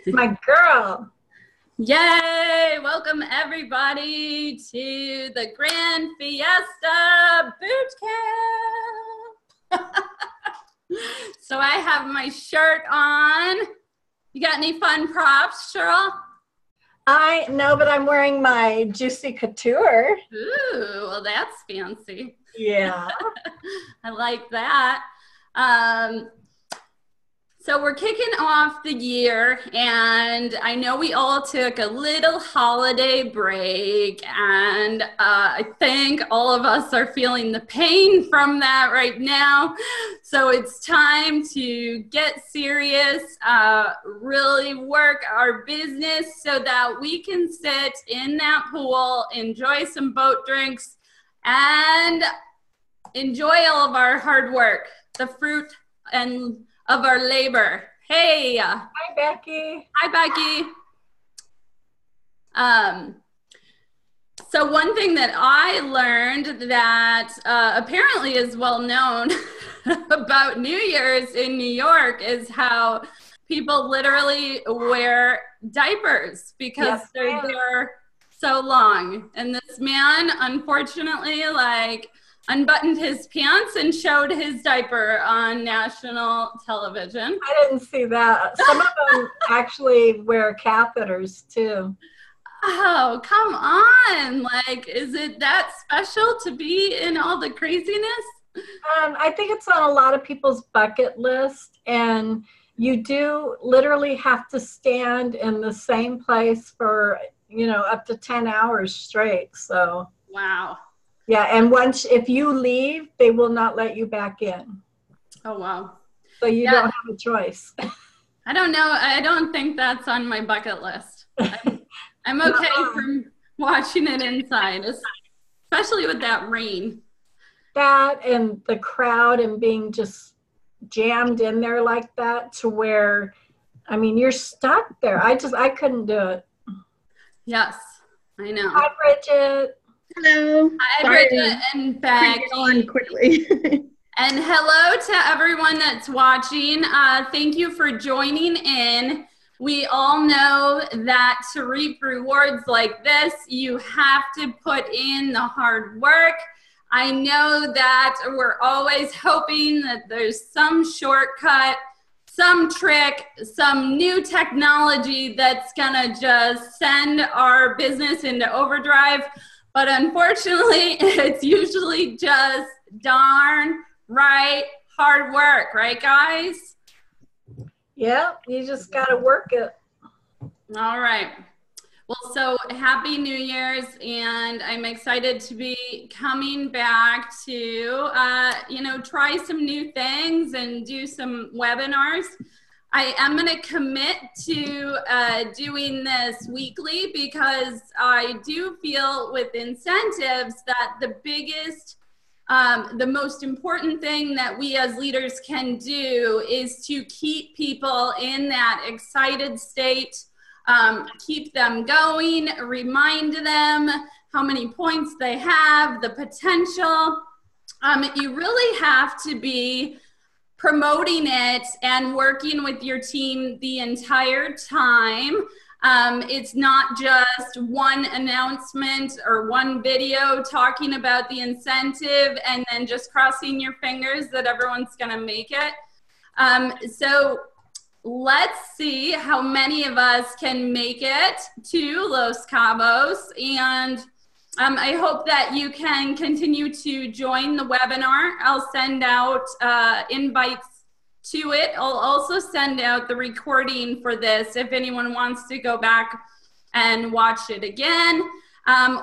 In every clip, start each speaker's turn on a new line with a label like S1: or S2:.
S1: My girl.
S2: Yay! Welcome everybody to the Grand Fiesta Boot Camp. So I have my shirt on. You got any fun props, Cheryl?
S1: I know, but I'm wearing my Juicy Couture.
S2: Ooh, well that's fancy.
S1: Yeah.
S2: I like that. So we're kicking off the year, and I know we all took a little holiday break, and I think all of us are feeling the pain from that right now. So it's time to get serious, really work our business so that we can sit in that pool, enjoy some boat drinks, and enjoy all of our hard work, the fruit of our labor. Hey.
S1: Hi, Becky.
S2: Hi, Becky. So one thing that I learned that apparently is well known about New Year's in New York is how people literally wear diapers because they're there so long. And this man, unfortunately, unbuttoned his pants and showed his diaper on national television.
S1: I didn't see that. Some of them actually wear catheters too.
S2: Oh, come on. Is it that special to be in all the craziness?
S1: I think it's on a lot of people's bucket list, and you do literally have to stand in the same place for, up to 10 hours straight. So,
S2: wow.
S1: Yeah, and if you leave, they will not let you back in.
S2: Oh, wow.
S1: So you don't have a choice.
S2: I don't know. I don't think that's on my bucket list. I'm okay from watching it inside, especially with that rain.
S1: That and the crowd and being just jammed in there like that to where, you're stuck there. I couldn't do it.
S2: Yes, I know.
S1: Hi, Bridget.
S3: Hello.
S2: Hi, Bridget and Becky.
S3: On quickly.
S2: And hello to everyone that's watching. Thank you for joining in. We all know that to reap rewards like this, you have to put in the hard work. I know that we're always hoping that there's some shortcut, some trick, some new technology that's gonna just send our business into overdrive. But unfortunately, it's usually just darn right hard work, right, guys?
S1: Yeah, you just got to work it.
S2: All right. Well, so happy New Year's, and I'm excited to be coming back to, try some new things and do some webinars. I am going to commit to doing this weekly because I do feel with incentives that the biggest, the most important thing that we as leaders can do is to keep people in that excited state, keep them going, remind them how many points they have, the potential. You really have to be promoting it and working with your team the entire time. It's not just one announcement or one video talking about the incentive and then just crossing your fingers that everyone's going to make it. So let's see how many of us can make it to Los Cabos, and I hope that you can continue to join the webinar. I'll send out invites to it. I'll also send out the recording for this if anyone wants to go back and watch it again,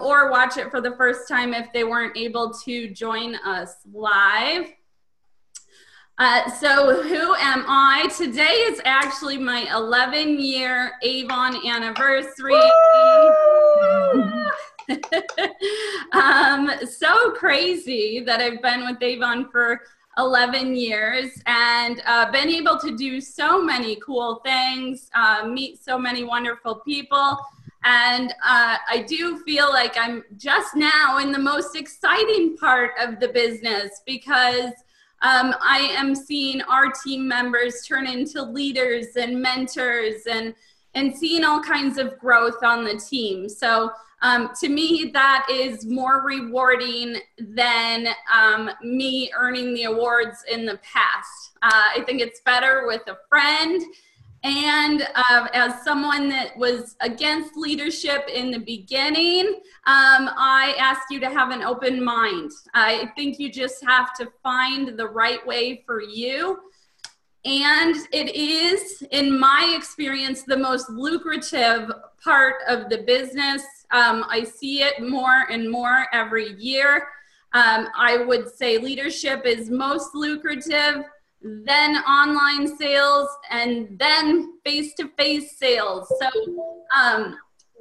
S2: or watch it for the first time if they weren't able to join us live. So who am I? Today is actually my 11-year Avon anniversary. So crazy that I've been with Avon for 11 years and been able to do so many cool things, meet so many wonderful people. And I do feel like I'm just now in the most exciting part of the business because I am seeing our team members turn into leaders and mentors and seeing all kinds of growth on the team. So to me, that is more rewarding than me earning the awards in the past. I think it's better with a friend. And as someone that was against leadership in the beginning, I ask you to have an open mind. I think you just have to find the right way for you. And it is, in my experience, the most lucrative part of the business. I see it more and more every year. I would say leadership is most lucrative, then online sales, and then face-to-face sales. So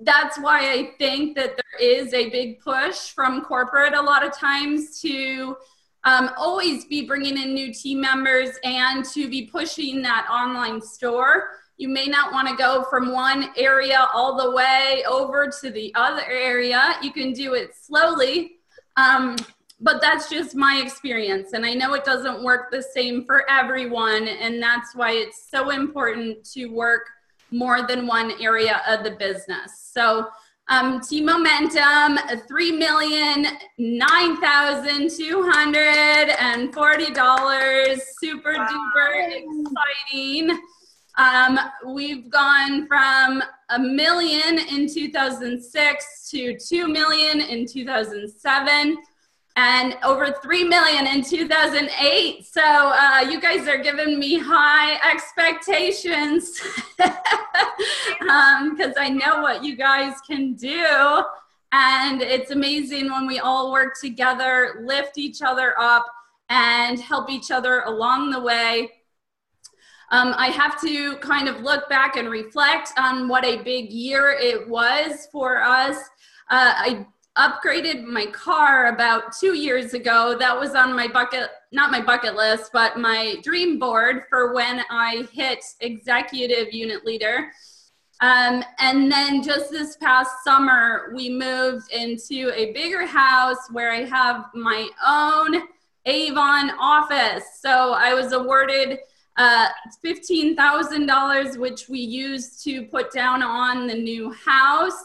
S2: that's why I think that there is a big push from corporate a lot of times to always be bringing in new team members and to be pushing that online store. You may not want to go from one area all the way over to the other area. You can do it slowly. But that's just my experience. And I know it doesn't work the same for everyone. And that's why it's so important to work more than one area of the business. So Team Momentum, $3,009,240. Super duper exciting. We've gone from $1 million in 2006 to $2 million in 2007. And over $3 million in 2008. So you guys are giving me high expectations because I know what you guys can do. And it's amazing when we all work together, lift each other up, and help each other along the way. I have to kind of look back and reflect on what a big year it was for us. I upgraded my car about 2 years ago. That was on my not my bucket list, but my dream board for when I hit executive unit leader. And then just this past summer, we moved into a bigger house where I have my own Avon office. So I was awarded $15,000, which we used to put down on the new house.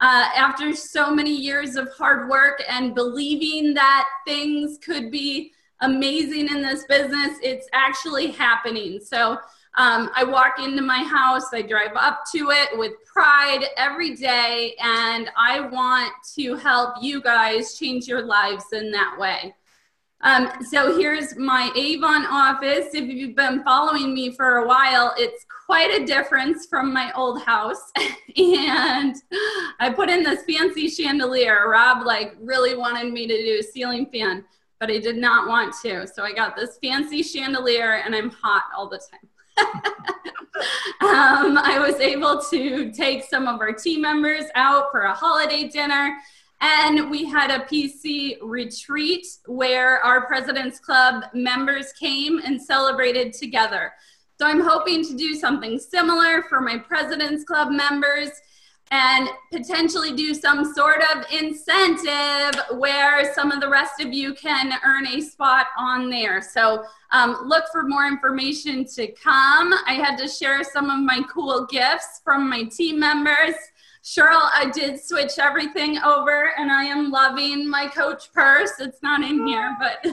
S2: After so many years of hard work and believing that things could be amazing in this business, it's actually happening. So I walk into my house, I drive up to it with pride every day, and I want to help you guys change your lives in that way. So here's my Avon office. If you've been following me for a while, it's quite a difference from my old house. And I put in this fancy chandelier. Rob really wanted me to do a ceiling fan, but I did not want to. So I got this fancy chandelier and I'm hot all the time. I was able to take some of our team members out for a holiday dinner. And we had a PC retreat where our President's Club members came and celebrated together. So I'm hoping to do something similar for my President's Club members and potentially do some sort of incentive where some of the rest of you can earn a spot on there. So look for more information to come. I had to share some of my cool gifts from my team members. Cheryl, I did switch everything over and I am loving my Coach purse. It's not in here, but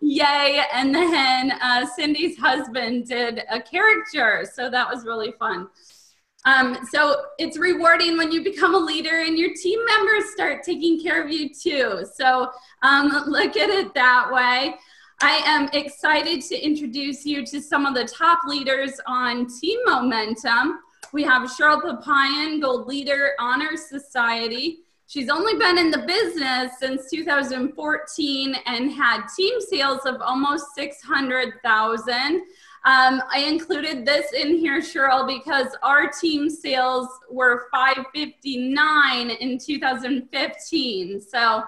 S2: yay. And then Cindy's husband did a caricature. So that was really fun. So it's rewarding when you become a leader and your team members start taking care of you too. So look at it that way. I am excited to introduce you to some of the top leaders on Team Momentum. We have Cheryl Papayan, Gold Leader Honor Society. She's only been in the business since 2014 and had team sales of almost 600,000. I included this in here, Cheryl, because our team sales were 559 in 2015. So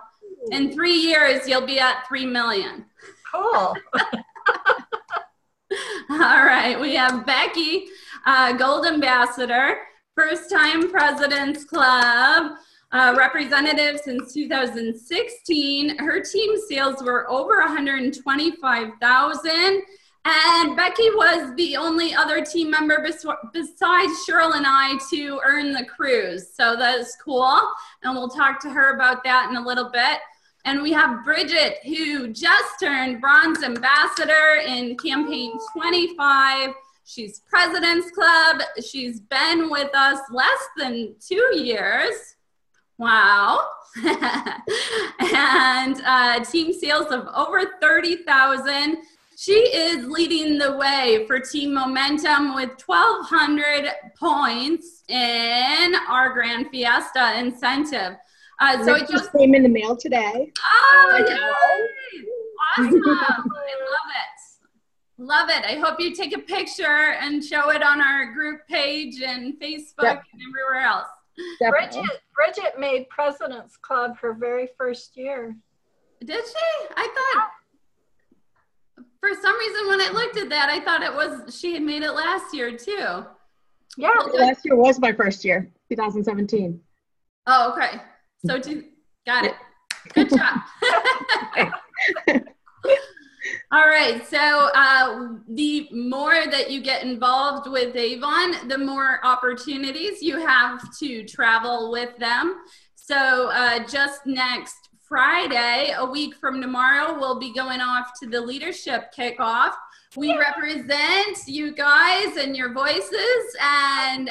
S2: in 3 years, you'll be at 3 million.
S1: Cool.
S2: All right, we have Becky, Gold Ambassador, first time President's Club. representative since 2016. Her team sales were over 125,000. And Becky was the only other team member besides Cheryl and I to earn the cruise. So that is cool. And we'll talk to her about that in a little bit. And we have Bridget, who just turned bronze ambassador in campaign 25. She's President's Club. She's been with us less than 2 years. Wow. And team sales of over 30,000. She is leading the way for team momentum with 1,200 points in our Grand Fiesta incentive. So it just
S3: came in the mail today.
S2: Oh, yay! Awesome. I love it. Love it. I hope you take a picture and show it on our group page and Facebook and everywhere else.
S1: Bridget made President's Club her very first year.
S2: Did she? I thought, for some reason, when I looked at that, I thought it was, she had made it last year too.
S1: Yeah.
S3: Last year was my first year, 2017.
S2: Oh, okay. So got it. Good job. All right. So the more that you get involved with Avon, the more opportunities you have to travel with them. So just next Friday, a week from tomorrow, we'll be going off to the leadership kickoff. We represent you guys and your voices and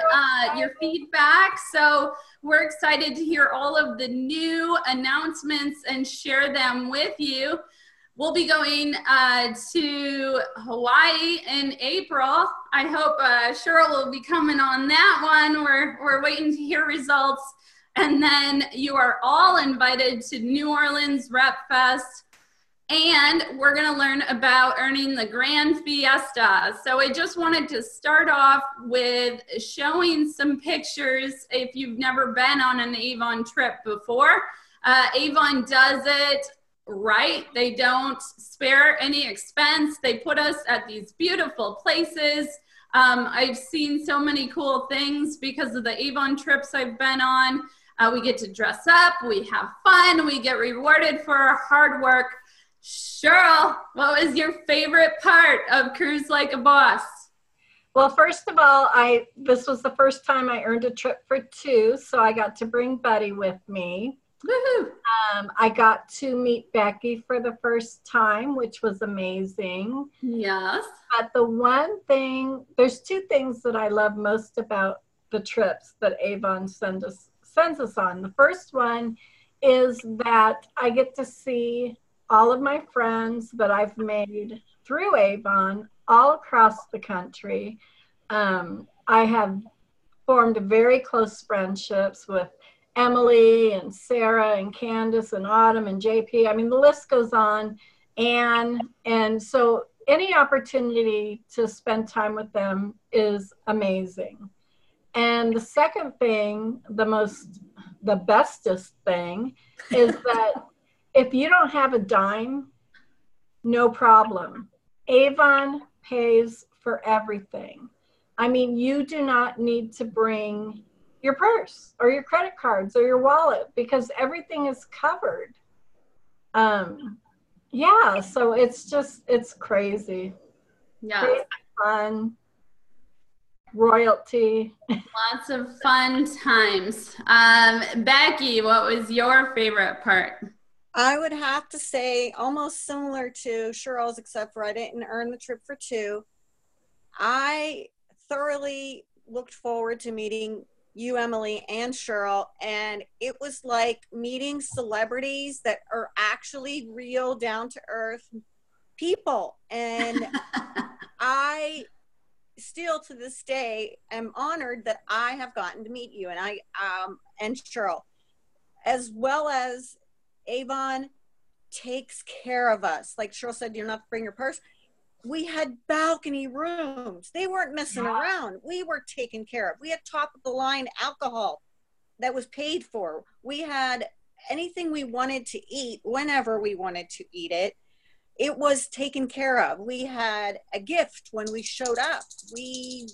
S2: your feedback. So we're excited to hear all of the new announcements and share them with you. We'll be going to Hawaii in April. I hope Cheryl will be coming on that one. We're waiting to hear results. And then you are all invited to New Orleans Rep Fest. And we're going to learn about earning the Grand Fiesta. So I just wanted to start off with showing some pictures if you've never been on an Avon trip before. Avon does it right. They don't spare any expense. They put us at these beautiful places. I've seen so many cool things because of the Avon trips I've been on. We get to dress up, we have fun, we get rewarded for our hard work. Cheryl, what was your favorite part of Cruise Like a Boss?
S1: Well, first of all, this was the first time I earned a trip for two, so I got to bring Buddy with me.
S2: Woohoo!
S1: I got to meet Becky for the first time, which was amazing.
S2: Yes.
S1: But the one thing, there's two things that I love most about the trips that Avon sends us on. The first one is that I get to see all of my friends that I've made through Avon all across the country. I have formed very close friendships with Emily and Sarah and Candace and Autumn and JP. I mean, the list goes on. And so any opportunity to spend time with them is amazing. And the second thing, the bestest thing is that if you don't have a dime, no problem. Avon pays for everything. I mean, you do not need to bring your purse or your credit cards or your wallet because everything is covered. Yeah, so it's crazy.
S2: Yeah.
S1: Crazy fun. Royalty.
S2: Lots of fun times. Becky, what was your favorite part?
S4: I would have to say almost similar to Cheryl's, except for I didn't earn the trip for two. I thoroughly looked forward to meeting you, Emily, and Cheryl, and it was like meeting celebrities that are actually real, down-to-earth people. And I still to this day am honored that I have gotten to meet you and Cheryl, as well as Avon takes care of us. Like Cheryl said, you don't have to bring your purse. We had balcony rooms. They weren't messing around. We were taken care of. We had top of the line alcohol that was paid for. We had anything we wanted to eat whenever we wanted to eat it. It was taken care of. We had a gift when we showed up. We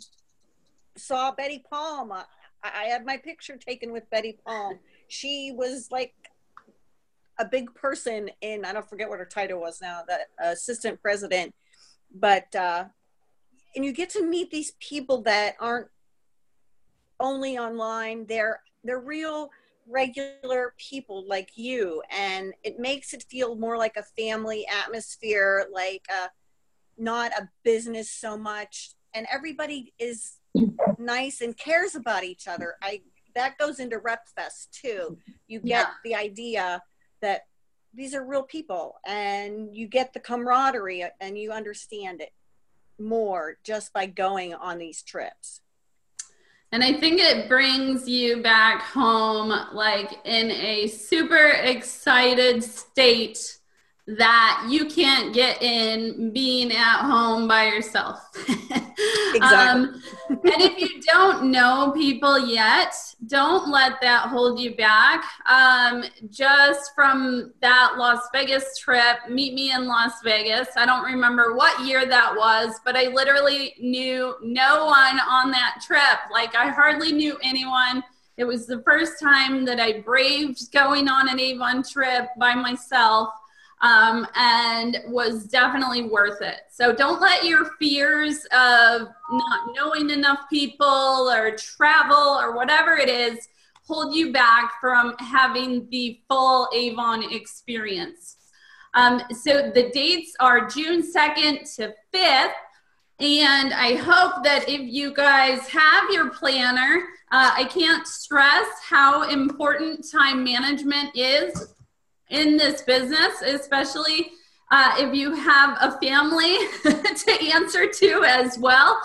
S4: saw Betty Palm. I had my picture taken with Betty Palm. she was like a big person in, I don't forget what her title was now, the assistant president. But, and you get to meet these people that aren't only online, they're real regular people like you, and it makes it feel more like a family atmosphere, like not a business so much, and everybody is nice and cares about each other. That goes into RepFest too. You get the idea that these are real people, and you get the camaraderie, and you understand it more just by going on these trips.
S2: And I think it brings you back home like in a super excited state that you can't get in being at home by yourself.
S4: Exactly.
S2: And if you don't know people yet, don't let that hold you back. Just from that Las Vegas trip, meet me in Las Vegas. I don't remember what year that was, but I literally knew no one on that trip. Like, I hardly knew anyone. It was the first time that I braved going on an Avon trip by myself. And was definitely worth it. So don't let your fears of not knowing enough people or travel or whatever it is hold you back from having the full Avon experience. So the dates are June 2nd to 5th. And I hope that if you guys have your planner, I can't stress how important time management is in this business, especially if you have a family to answer to as well.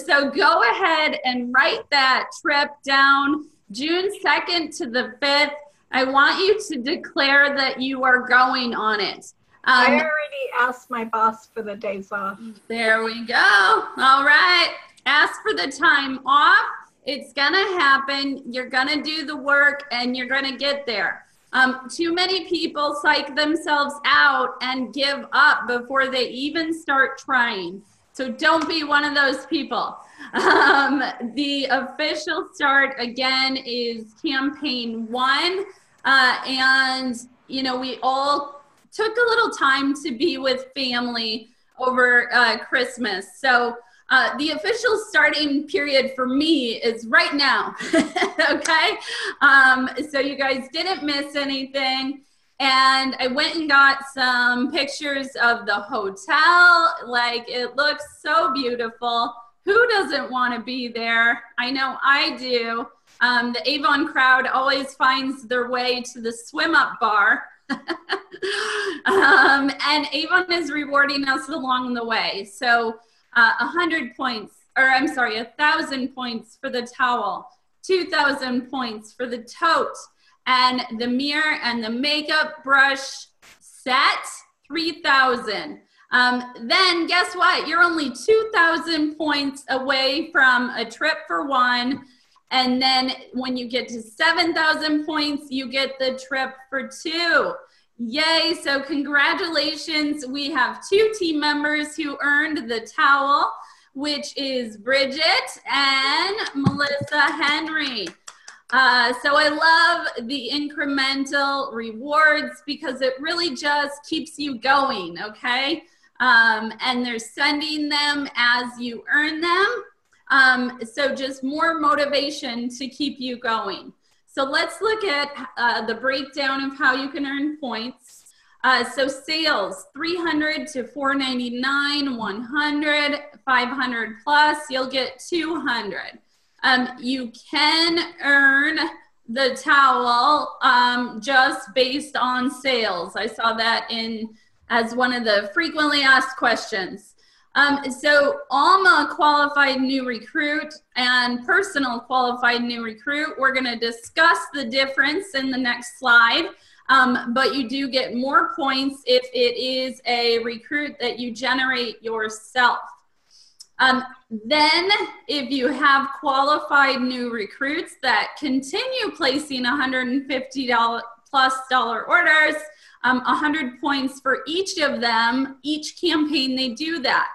S2: So go ahead and write that trip down, June 2nd to the 5th. I want you to declare that you are going on it.
S1: I already asked my boss for the days off.
S2: There we go. All right. Ask for the time off. It's going to happen. You're going to do the work and you're going to get there. Too many people psych themselves out and give up before they even start trying. So don't be one of those people. The official start again is campaign 1. And you know, we all took a little time to be with family over Christmas. So the official starting period for me is right now, okay? So you guys didn't miss anything. And I went and got some pictures of the hotel. Like, it looks so beautiful. Who doesn't want to be there? I know I do. The Avon crowd always finds their way to the swim up bar. And Avon is rewarding us along the way. So 100 points, or I'm sorry, 1,000 points for the towel, 2,000 points for the tote, and the mirror and the makeup brush set, 3,000. Then guess what? You're only 2,000 points away from a trip for 1. And then when you get to 7,000 points, you get the trip for 2. Yay, so congratulations. We have 2 team members who earned the towel, which is Bridget and Melissa Henry. So I love the incremental rewards because it really just keeps you going, okay? And they're sending them as you earn them. So just more motivation to keep you going. So let's look at the breakdown of how you can earn points. So sales, 300 to 499, 100, 500 plus, you'll get 200. You can earn the towel just based on sales. I saw that as one of the frequently asked questions. So Alma qualified new recruit and personal qualified new recruit, we're going to discuss the difference in the next slide, but you do get more points if it is a recruit that you generate yourself. Then if you have qualified new recruits that continue placing $150 plus orders, 100 points for each of them, each campaign they do that.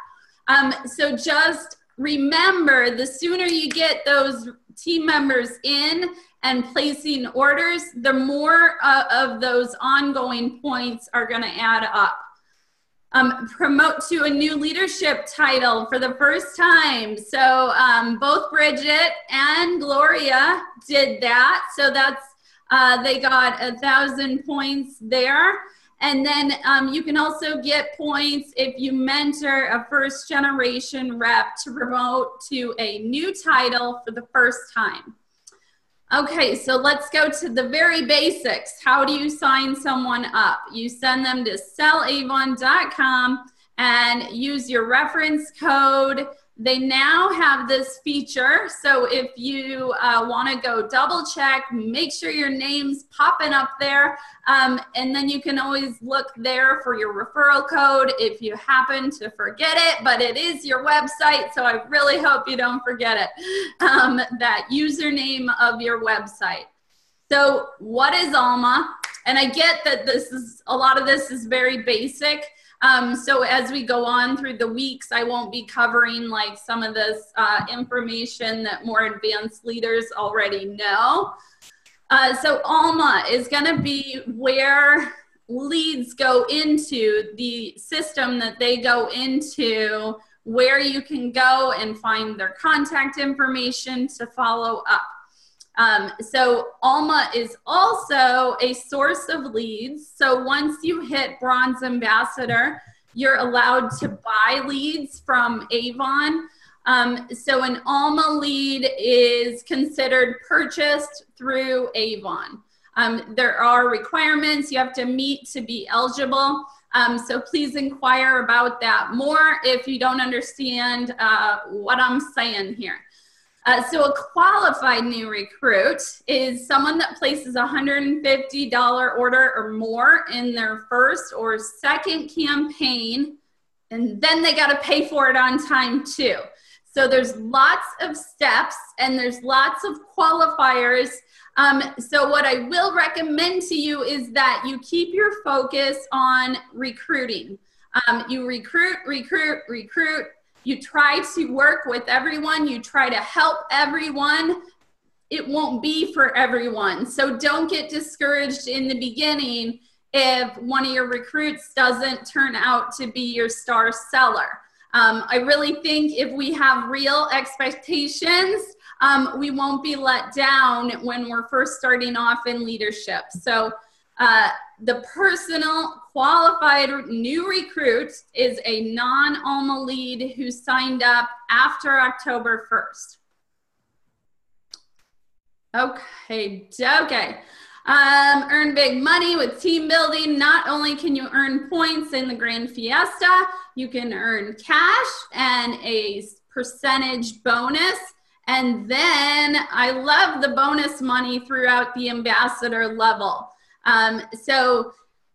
S2: So just remember, the sooner you get those team members in and placing orders, the more of those ongoing points are going to add up. Promote to a new leadership title for the first time. So both Bridget and Gloria did that. So that's, they got 1,000 points there. And then you can also get points if you mentor a first generation rep to promote to a new title for the first time. Okay, so let's go to the very basics. How do you sign someone up? You send them to sellavon.com and use your reference code. They now have this feature, so if you want to go double check, make sure your name's popping up there, and then you can always look there for your referral code if you happen to forget it, but it is your website, so I really hope you don't forget it, that username of your website. So what is Alma? And I get that a lot of this is very basic. So as we go on through the weeks, I won't be covering like some of this information that more advanced leaders already know. So Alma is going to be where leads go into the system that they go into, where you can go and find their contact information to follow up. So Alma is also a source of leads. So once you hit Bronze Ambassador, you're allowed to buy leads from Avon. So an Alma lead is considered purchased through Avon. There are requirements you have to meet to be eligible. So please inquire about that more if you don't understand what I'm saying here. So a qualified new recruit is someone that places a $150 order or more in their first or second campaign, and then they got to pay for it on time too. So there's lots of steps and there's lots of qualifiers. So what I will recommend to you is that you keep your focus on recruiting. You recruit. You try to work with everyone. You try to help everyone. It won't be for everyone. So don't get discouraged in the beginning if one of your recruits doesn't turn out to be your star seller. I really think if we have real expectations, we won't be let down when we're first starting off in leadership. So the personal qualified new recruit is a non-Alma lead who signed up after October 1st. Okay. Earn big money with team building. Not only can you earn points in the Grand Fiesta, you can earn cash and a percentage bonus. And then I love the bonus money throughout the ambassador level. So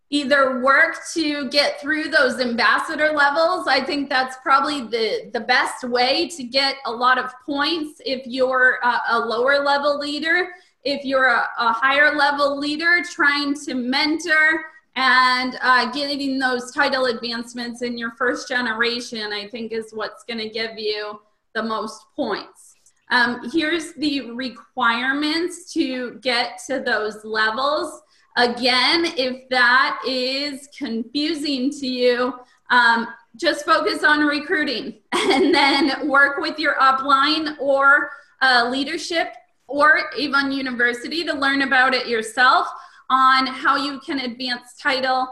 S2: either work to get through those ambassador levels. I think that's probably the best way to get a lot of points if you're a lower level leader. If you're a higher level leader trying to mentor and getting those title advancements in your first generation, I think is what's going to give you the most points. Here's the requirements to get to those levels. Again, if that is confusing to you, just focus on recruiting and then work with your upline or leadership or Avon University to learn about it yourself on how you can advance title.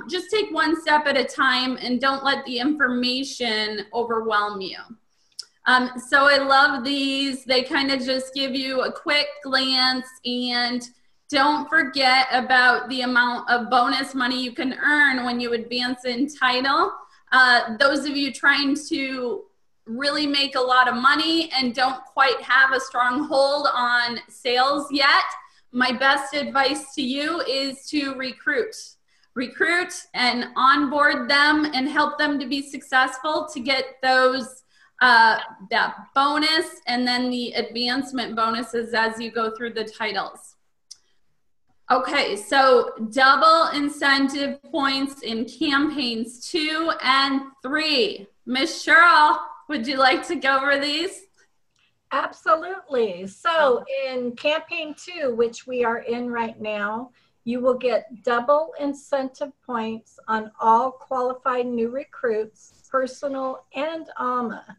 S2: Just take one step at a time and don't let the information overwhelm you. So I love these. They kind of just give you a quick glance, and don't forget about the amount of bonus money you can earn when you advance in title. Those of you trying to really make a lot of money and don't quite have a strong hold on sales yet, my best advice to you is to recruit and onboard them and help them to be successful to get those that bonus and then the advancement bonuses as you go through the titles. Okay, so double incentive points in campaigns 2 and 3. Miss Cheryl, would you like to go over these?
S1: Absolutely. So in campaign 2, which we are in right now, you will get double incentive points on all qualified new recruits, personal and ALMA.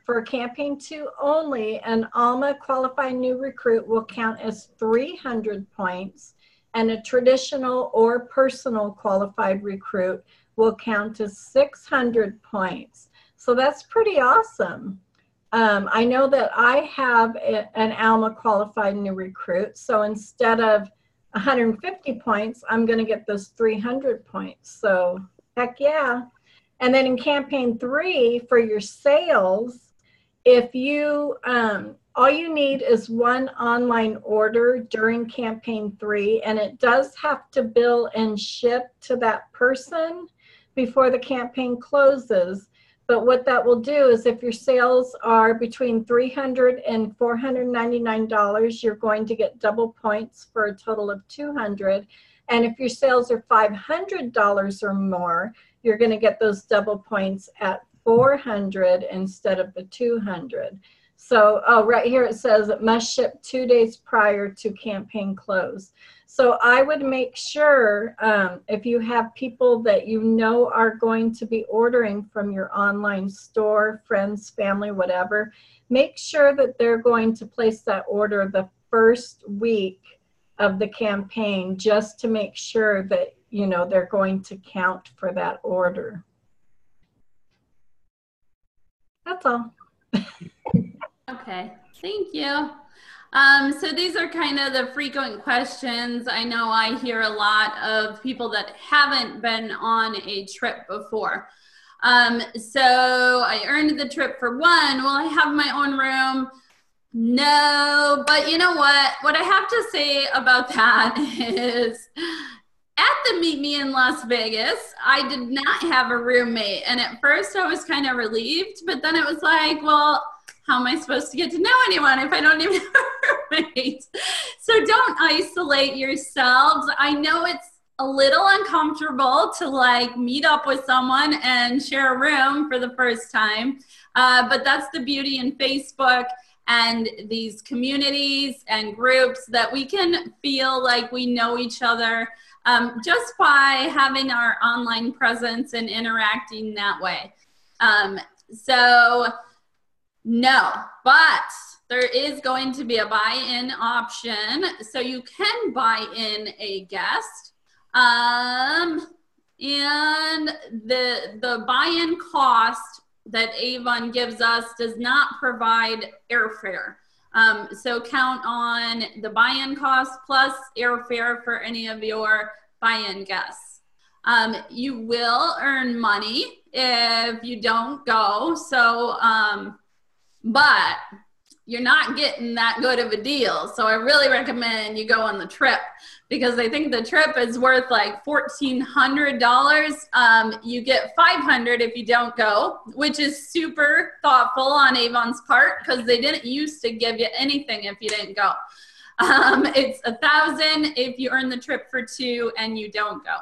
S1: For campaign 2 only, an ALMA qualified new recruit will count as 300 points, and a traditional or personal qualified recruit will count as 600 points. So that's pretty awesome. I know that I have an ALMA qualified new recruit. So instead of 150 points, I'm going to get those 300 points. So heck yeah. And then in campaign 3 for your sales, if you, all you need is one online order during campaign 3, and it does have to bill and ship to that person before the campaign closes. But what that will do is if your sales are between $300 and $499, you're going to get double points for a total of $200. And if your sales are $500 or more, you're going to get those double points at $400 instead of the $200. So, oh, right here it says it must ship 2 days prior to campaign close. So I would make sure if you have people that you know are going to be ordering from your online store, friends, family, whatever, make sure that they're going to place that order the first week of the campaign, just to make sure that, you know, they're going to count for that order. That's all.
S2: Okay, thank you. So these are kind of the frequent questions. I know I hear a lot of people that haven't been on a trip before. So I earned the trip for 1. Will I have my own room? No, but you know what? What I have to say about that is at the Meet Me in Las Vegas, I did not have a roommate. And at first I was kind of relieved, but then it was like, well, how am I supposed to get to know anyone if I don't even have a roommate? So don't isolate yourselves. I know it's a little uncomfortable to like meet up with someone and share a room for the first time. But that's the beauty in Facebook and these communities and groups, that we can feel like we know each other just by having our online presence and interacting that way. So no, but there is going to be a buy-in option. So you can buy in a guest. And the buy-in cost that Avon gives us does not provide airfare. So count on the buy-in cost plus airfare for any of your buy-in guests. You will earn money if you don't go. So, but you're not getting that good of a deal. So I really recommend you go on the trip, because I think the trip is worth like $1,400. You get $500 if you don't go, which is super thoughtful on Avon's part, because they didn't used to give you anything if you didn't go. It's $1,000 if you earn the trip for 2 and you don't go.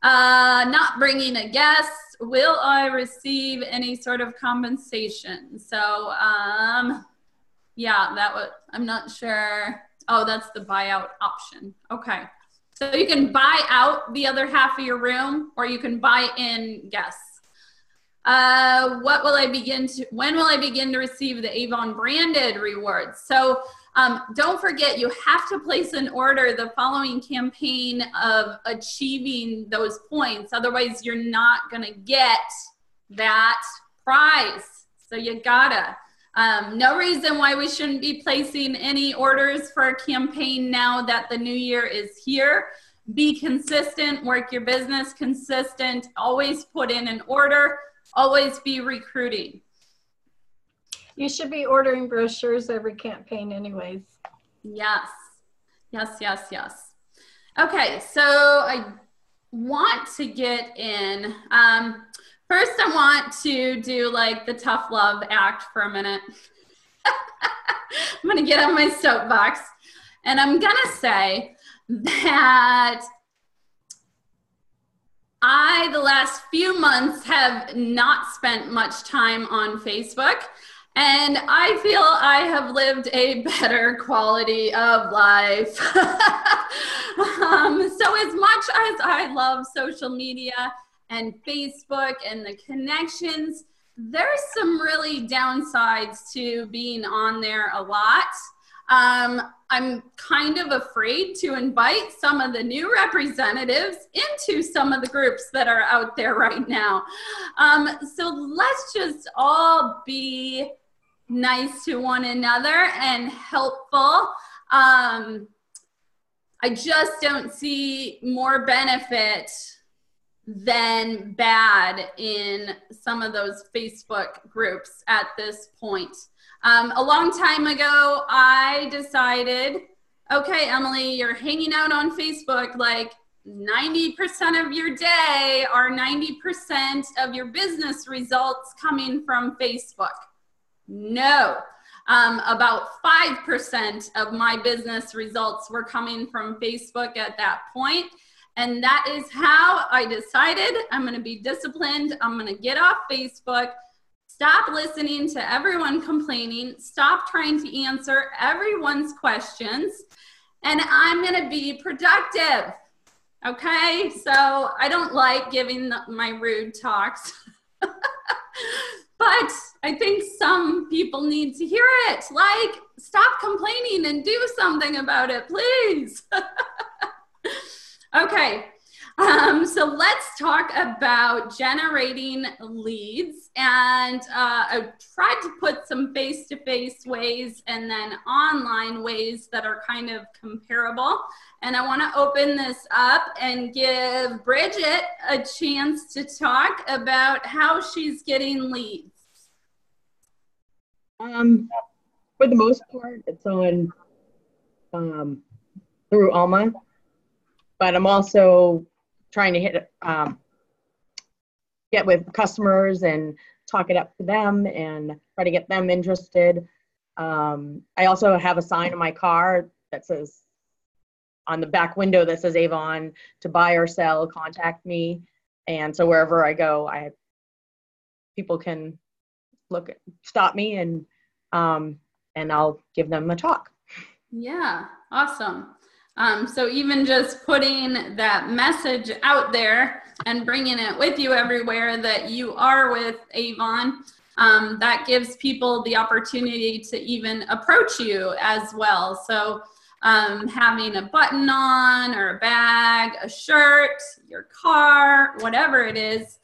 S2: Not bringing a guest. Will I receive any sort of compensation? So, yeah, that was, I'm not sure. Oh, that's the buyout option. Okay. So you can buy out the other half of your room, or you can buy in guests. When will I begin to receive the Avon branded rewards? So don't forget, you have to place an order the following campaign of achieving those points. Otherwise, you're not going to get that prize. So you gotta. No reason why we shouldn't be placing any orders for a campaign now that the new year is here. Be consistent, work your business consistent, always put in an order, always be recruiting.
S1: You should be ordering brochures every campaign anyways.
S2: Yes, yes, yes, yes. Okay, so I want to get in, first I want to do like the tough love act for a minute. I'm gonna get on my soapbox, and I'm gonna say that the last few months have not spent much time on Facebook. And I feel I have lived a better quality of life. So as much as I love social media and Facebook and the connections, there's some really downsides to being on there a lot. I'm kind of afraid to invite some of the new representatives into some of the groups that are out there right now. So let's just all be nice to one another and helpful. I just don't see more benefit than bad in some of those Facebook groups at this point. A long time ago, I decided, okay, Emily, you're hanging out on Facebook, like 90% of your day are 90% of your business results coming from Facebook. No, about 5% of my business results were coming from Facebook at that point. And that is how I decided I'm going to be disciplined. I'm going to get off Facebook, stop listening to everyone complaining, stop trying to answer everyone's questions, and I'm going to be productive. Okay, so I don't like giving my rude talks, but I think some people need to hear it. Like, stop complaining and do something about it, please. Okay, so let's talk about generating leads. And I tried to put some face-to-face ways and then online ways that are kind of comparable. And I want to open this up and give Bridget a chance to talk about how she's getting leads.
S3: For the most part, it's on through Alma, but I'm also trying to get with customers and talk it up to them and try to get them interested. I also have a sign in my car that says, on the back window, that says Avon, to buy or sell, contact me. And so wherever I go, people can stop me and I'll give them a talk.
S2: Yeah, awesome. So even just putting that message out there and bringing it with you everywhere that you are with Avon, that gives people the opportunity to even approach you as well. So having a button on or a bag, a shirt, your car, whatever it is,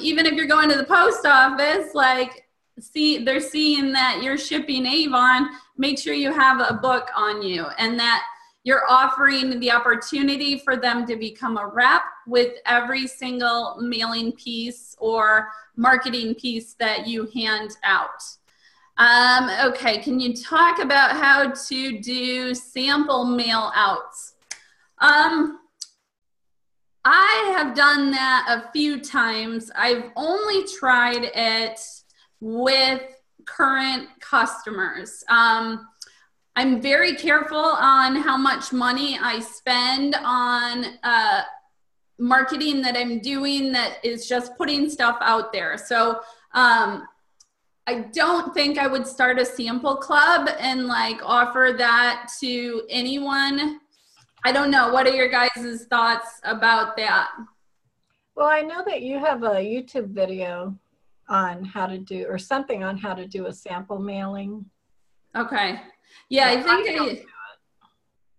S2: even if you're going to the post office, like they're seeing that you're shipping Avon, make sure you have a book on you and that you're offering the opportunity for them to become a rep with every single mailing piece or marketing piece that you hand out. Okay, can you talk about how to do sample mail outs? I have done that a few times. I've only tried it with current customers. I'm very careful on how much money I spend on marketing that I'm doing that is just putting stuff out there. So I don't think I would start a sample club and like offer that to anyone. I don't know. What are your guys' thoughts about that?
S1: Well, I know that you have a YouTube video on how to do, or something on how to do a sample mailing.
S2: Okay. Yeah, I think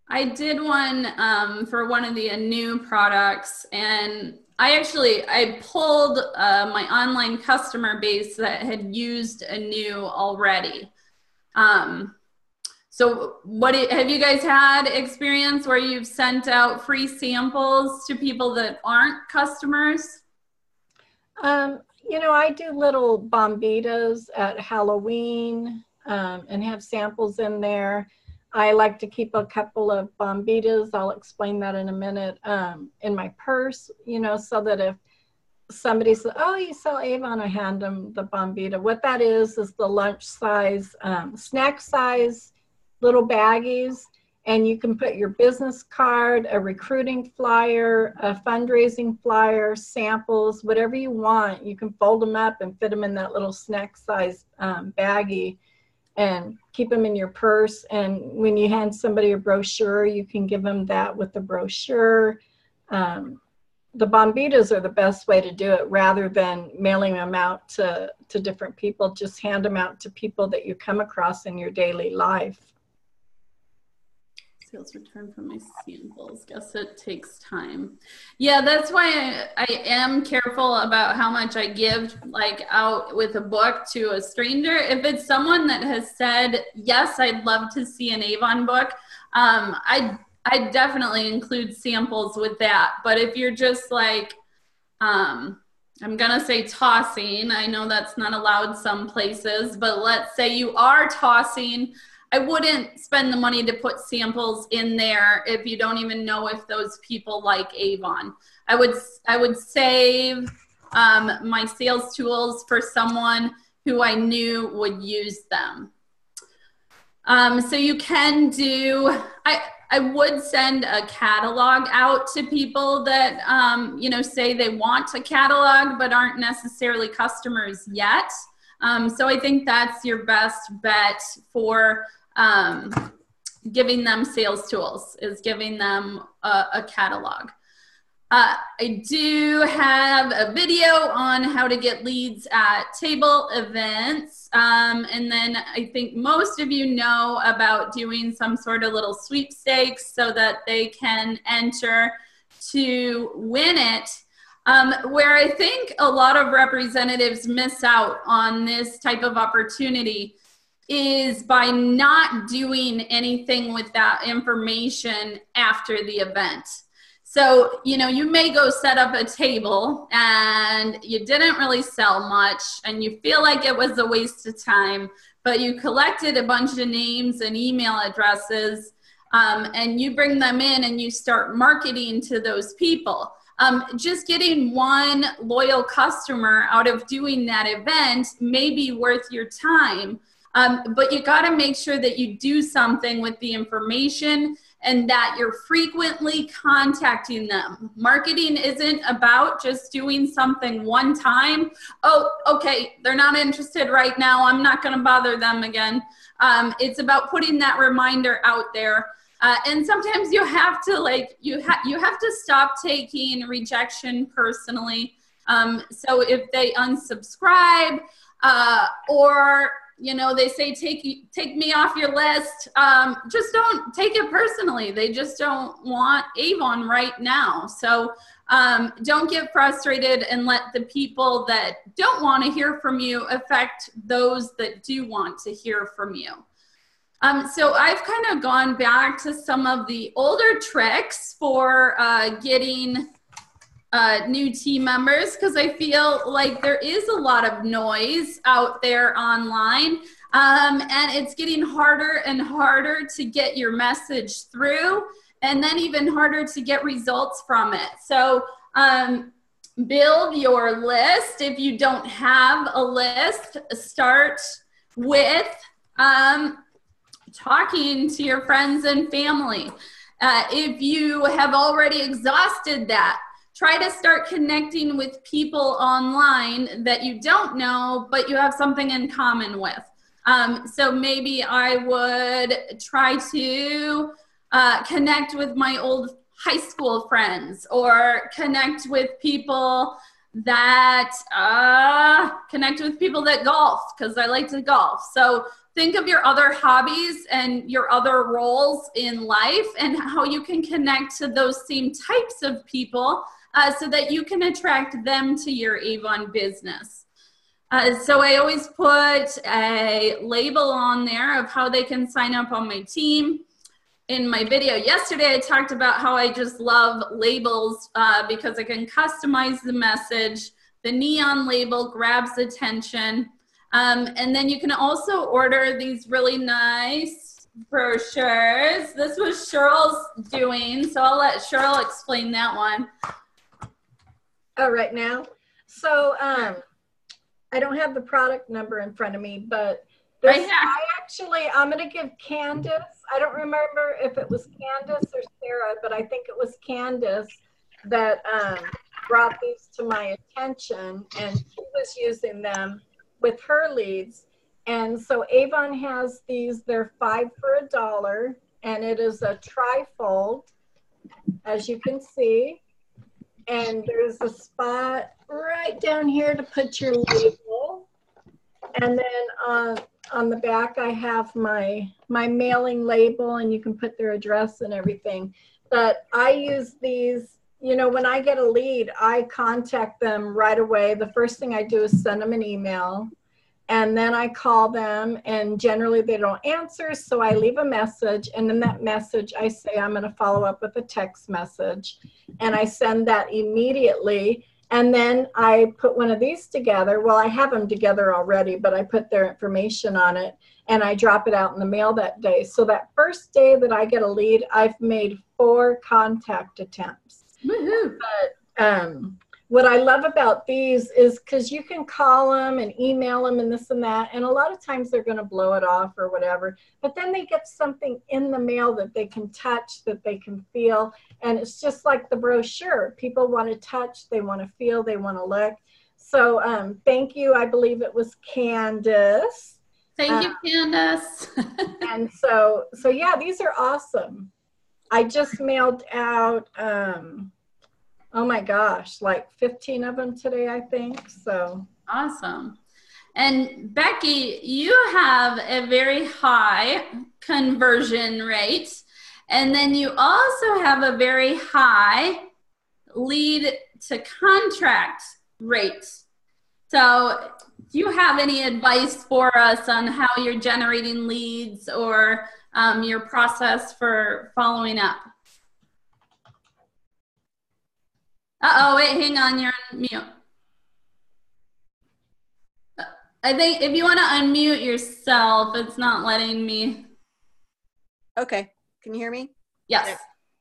S2: I did one for one of the new products, and I pulled my online customer base that had used a new already. So have you guys had experience where you've sent out free samples to people that aren't customers?
S1: You know, I do little bombitas at Halloween and have samples in there. I like to keep a couple of bombitas, I'll explain that in a minute, in my purse, you know, so that if somebody says, oh, you sell Avon, I hand them the bombita. What that is the lunch size, snack size little baggies. and you can put your business card, a recruiting flyer, a fundraising flyer, samples, whatever you want. You can fold them up and fit them in that little snack size baggie and keep them in your purse. And when you hand somebody a brochure, you can give them that with the brochure. The bombitas are the best way to do it, rather than mailing them out to different people. Just hand them out to people that you come across in your daily life.
S2: Sales return from my samples. Guess it takes time. Yeah, that's why I am careful about how much I give, like, out with a book to a stranger. If it's someone that has said, yes, I'd love to see an Avon book, I definitely include samples with that. But if you're just like, I'm gonna say tossing, I know that's not allowed some places, but let's say you are tossing, I wouldn't spend the money to put samples in there if you don't even know if those people like Avon. I would save my sales tools for someone who I knew would use them. So you can do, I would send a catalog out to people that, you know, say they want a catalog but aren't necessarily customers yet. So I think that's your best bet for giving them sales tools, is giving them a catalog. I do have a video on how to get leads at table events. And then I think most of you know about doing some sort of little sweepstakes so that they can enter to win it. Where I think a lot of representatives miss out on this type of opportunity is by not doing anything with that information after the event. So, you know, you may go set up a table and you didn't really sell much and you feel like it was a waste of time, but you collected a bunch of names and email addresses, and you bring them in and you start marketing to those people. Just getting one loyal customer out of doing that event may be worth your time. But you got to make sure that you do something with the information and that you're frequently contacting them. Marketing isn't about just doing something one time. Oh, okay, they're not interested right now, I'm not going to bother them again. It's about putting that reminder out there. And sometimes you have to, like, you have to stop taking rejection personally. So if they unsubscribe, or, you know, they say, take me off your list, just don't take it personally. They just don't want Avon right now. So don't get frustrated and let the people that don't want to hear from you affect those that do want to hear from you. So I've kind of gone back to some of the older tricks for getting new team members, because I feel like there is a lot of noise out there online, and it's getting harder and harder to get your message through, and then even harder to get results from it. So build your list. If you don't have a list, start with talking to your friends and family. If you have already exhausted that, try to start connecting with people online that you don't know, but you have something in common with. So maybe I would try to connect with my old high school friends, or connect with people that golf, because I like to golf. So think of your other hobbies and your other roles in life and how you can connect to those same types of people, so that you can attract them to your Avon business. So I always put a label on there of how they can sign up on my team. In my video yesterday, I talked about how I just love labels because I can customize the message. The neon label grabs attention. And then you can also order these really nice brochures. This was Cheryl's doing, so I'll let Cheryl explain that one.
S1: Oh, right now? So I don't have the product number in front of me, but I'm going to give Candace, I don't remember if it was Candace or Sarah, but I think it was Candace that brought these to my attention, and she was using them with her leads. And so Avon has these, they're 5 for $1, and it is a tri-fold, as you can see. And there's a spot right down here to put your label. And then on the back, I have my mailing label, and you can put their address and everything. But I use these, you know, when I get a lead, I contact them right away. The first thing I do is send them an email, and then I call them, and generally they don't answer. So I leave a message, and in that message, I say I'm going to follow up with a text message, and I send that immediately. And then I put one of these together. Well, I have them together already, but I put their information on it, and I drop it out in the mail that day. So that first day that I get a lead, I've made 4 contact attempts.
S2: Woohoo.
S1: But what I love about these is because you can call them and email them and this and that, and a lot of times they're going to blow it off or whatever, but then they get something in the mail that they can touch, that they can feel. And it's just like the brochure. People want to touch, they want to feel, they want to look. So thank you. I believe it was Candace.
S2: Thank you, Candace.
S1: And so yeah, these are awesome. I just mailed out, oh my gosh, like 15 of them today, I think. So
S2: awesome. And Becky, you have a very high conversion rate. And then you also have a very high lead to contract rate. So do you have any advice for us on how you're generating leads, or your process for following up? Uh-oh, wait, hang on, you're on mute. I think if you want to unmute yourself, it's not letting me.
S4: Okay, can you hear me?
S2: Yes.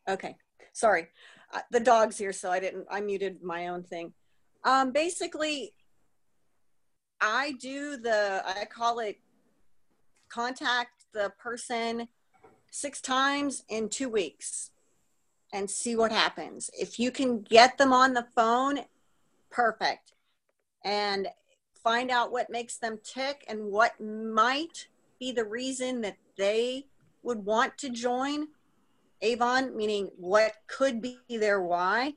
S4: Okay, sorry. The dog's here, so I muted my own thing. Basically, I call it contact the person 6 times in 2 weeks and see what happens. If you can get them on the phone, perfect. And find out what makes them tick and what might be the reason that they would want to join Avon, meaning what could be their why.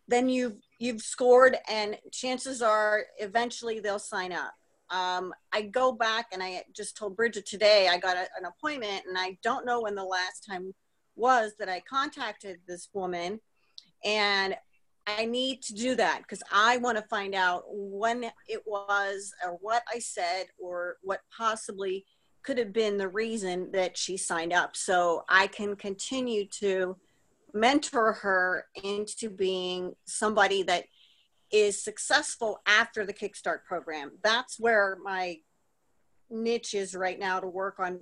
S4: Then you've scored, and chances are eventually they'll sign up. I go back, and I just told Bridget today I got an appointment, and I don't know when the last time was that I contacted this woman, and I need to do that because I want to find out when it was, or what I said, or what possibly could have been the reason that she signed up, so I can continue to mentor her into being somebody that is successful after the Kickstart program. That's where my niche is right now, to work on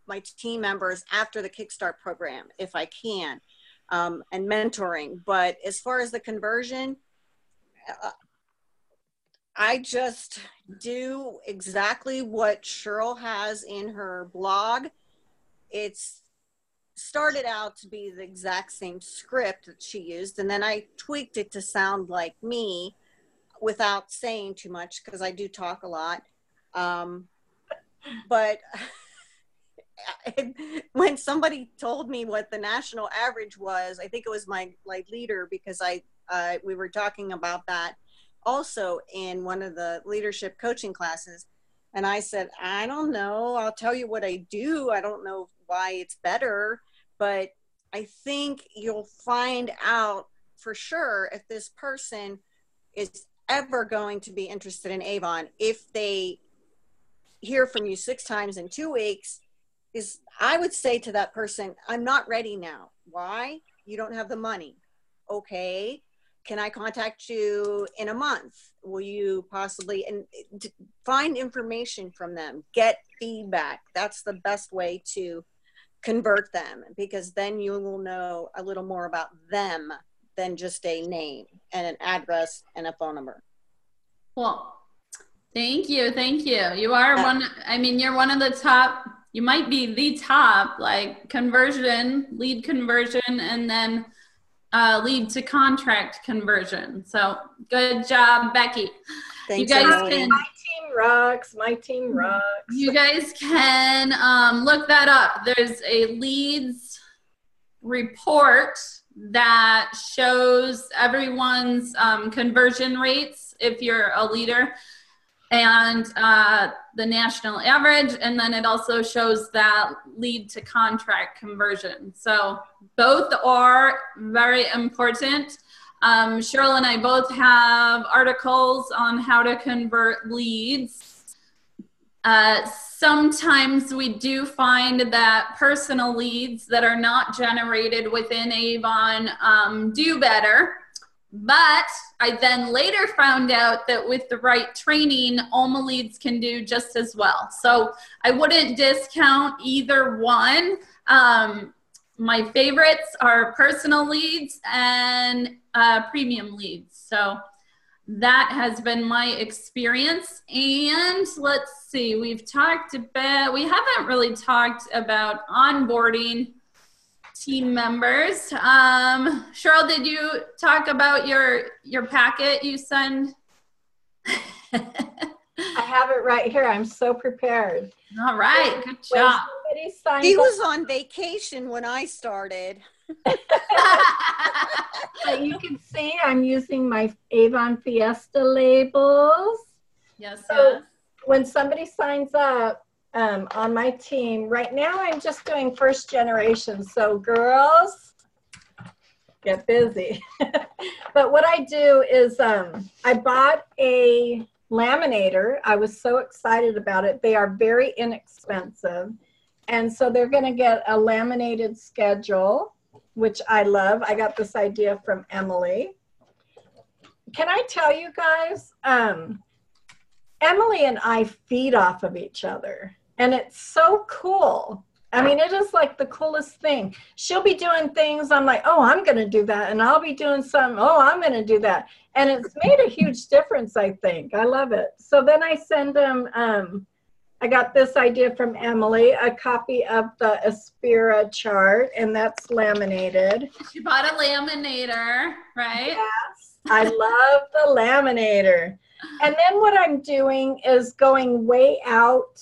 S4: my team members after the Kickstart program, if I can, and mentoring. But as far as the conversion, I just do exactly what Cheryl has in her blog. It's started out to be the exact same script that she used, and then I tweaked it to sound like me without saying too much, because I do talk a lot. But when somebody told me what the national average was, I think it was my leader, because we were talking about that also in one of the leadership coaching classes, and I said, I don't know, I'll tell you what I do, I don't know why it's better, but I think you'll find out for sure if this person is ever going to be interested in Avon if they hear from you 6 times in 2 weeks. Is I would say to that person, I'm not ready now. Why? You don't have the money. Okay. Can I contact you in a month? Will you possibly, and find information from them, get feedback. That's the best way to convert them, because then you will know a little more about them than just a name and an address and a phone number.
S2: Well, Thank you. Thank you. You are you're one of the top, you might be the top, like lead conversion, and then lead to contract conversion. So good job, Becky.
S4: Thanks,
S2: you guys
S4: Emily.
S1: My team rocks. My team rocks.
S2: You guys can look that up. There's a leads report that shows everyone's conversion rates if you're a leader, and the national average, and then it also shows that lead to contract conversion. So both are very important. Cheryl and I both have articles on how to convert leads. Sometimes we do find that personal leads that are not generated within Avon do better. But I then later found out that with the right training, Alma leads can do just as well. So I wouldn't discount either one. My favorites are personal leads and premium leads. So that has been my experience. And let's see, we haven't really talked about onboarding team members. Cheryl, did you talk about your packet you send?
S1: I have it right here. I'm so prepared.
S2: All right, good job.
S4: He was on vacation when I started.
S1: You can see I'm using my Avon Fiesta labels.
S2: Yes,
S1: so when somebody signs up on my team, right now I'm just doing first generation. So girls, get busy. But what I do is I bought a laminator. I was so excited about it. They are very inexpensive. And so they're going to get a laminated schedule, which I love. I got this idea from Emily. Can I tell you guys, Emily and I feed off of each other, and it's so cool. I mean, it is like the coolest thing. She'll be doing things, I'm like, oh, I'm going to do that. And I'll be doing something, oh, I'm going to do that. And it's made a huge difference, I think. I love it. So then I send them, I got this idea from Emily, a copy of the Aspira chart, and that's laminated.
S2: She bought a laminator, right?
S1: Yes, I love the laminator. And then what I'm doing is going way out.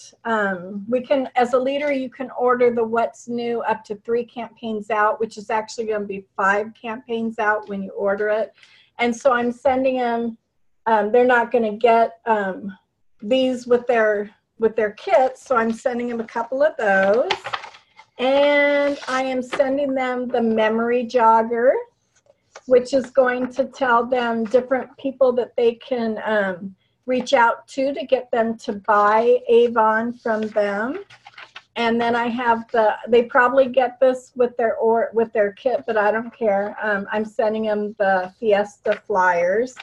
S1: We can, as a leader, you can order the what's new up to 3 campaigns out, which is actually going to be 5 campaigns out when you order it. And so I'm sending them, they're not going to get these with their kits, so I'm sending them a couple of those. And I am sending them the memory jogger, which is going to tell them different people that they can reach out to get them to buy Avon from them. And then I have they probably get this with their kit, but I don't care. I'm sending them the Fiesta flyers.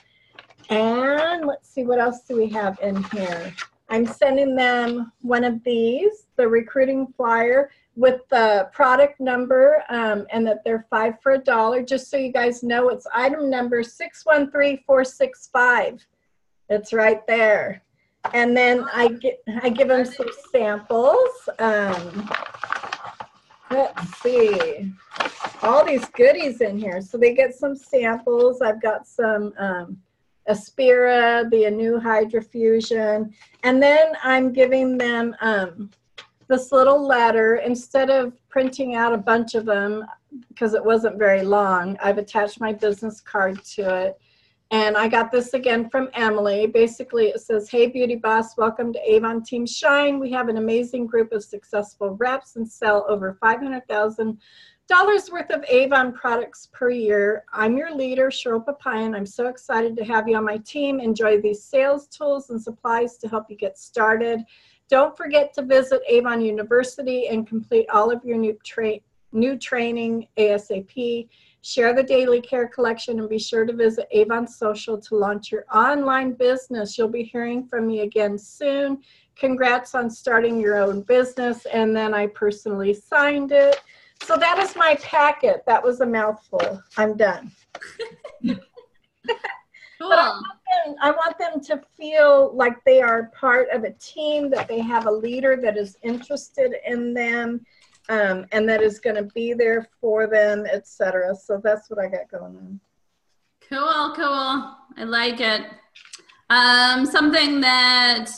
S1: And let's see, what else do we have in here? I'm sending them one of these, the recruiting flyer, with the product number and that they're 5 for $1. Just so you guys know, it's item number 613465. It's right there. And then I give them some samples. Let's see, all these goodies in here. So they get some samples. I've got some Aspira, the new Hydrofusion, and then I'm giving them this little letter. Instead of printing out a bunch of them, because it wasn't very long, I've attached my business card to it. And I got this again from Emily. Basically, it says, hey, Beauty Boss, welcome to Avon Team Shine. We have an amazing group of successful reps and sell over $500,000 worth of Avon products per year. I'm your leader, Cheryl Papayan. I'm so excited to have you on my team. Enjoy these sales tools and supplies to help you get started. Don't forget to visit Avon University and complete all of your new training ASAP. Share the Daily Care Collection and be sure to visit Avon Social to launch your online business. You'll be hearing from me again soon. Congrats on starting your own business. And then I personally signed it. So that is my packet. That was a mouthful. I'm done.
S2: Cool.
S1: But I love want them to feel like they are part of a team, that they have a leader that is interested in them, and that is going to be there for them, etc. So that's what I got going on.
S2: Cool, cool. I like it. Something that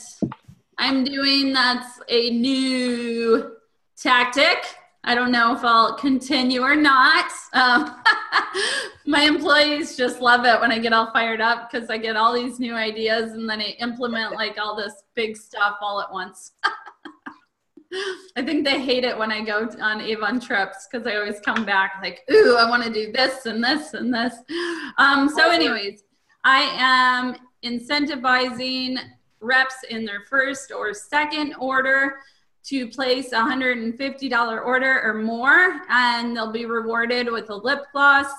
S2: I'm doing that's a new tactic. I don't know if I'll continue or not. My employees just love it when I get all fired up because I get all these new ideas and then I implement like all this big stuff all at once. I think they hate it when I go on Avon trips because I always come back like, ooh, I want to do this and this and this. So anyways, I am incentivizing reps in their first or second order to place a $150 order or more, and they'll be rewarded with a lip gloss.